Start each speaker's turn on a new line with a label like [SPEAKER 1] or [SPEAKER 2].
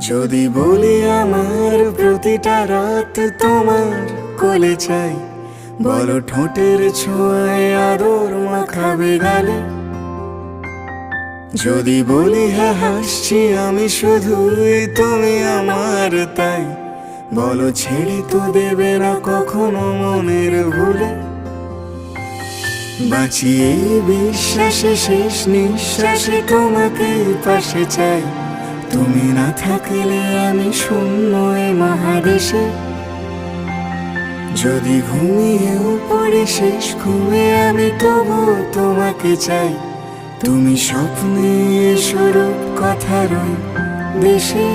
[SPEAKER 1] যদি বলি আমার প্রতিটা রাত তোমার কোলে চাই, বলো ঠোঁটের ছোঁয়ায় আদর মাখাবে গালে। যদি বলি হ্যাঁ হাসছি আমি শুধুই, তুমি আমার তাই, বলো ছেড়ে তো দেবে না কখনো মনের ভুলে। বাঁচি এই বিশ্বাসে, শেষ নিঃশ্বাসে তোমাকে পাশে চাই, তুমি না থাকলে আমি শূন্য এ মহাদেশে। যদি ঘুমিয়েও পড়ি শেষ ঘুমে আমি তবু তোমাকে চাই, তুমি স্বপ্নে স্বরূপ কথার ওই দেশে।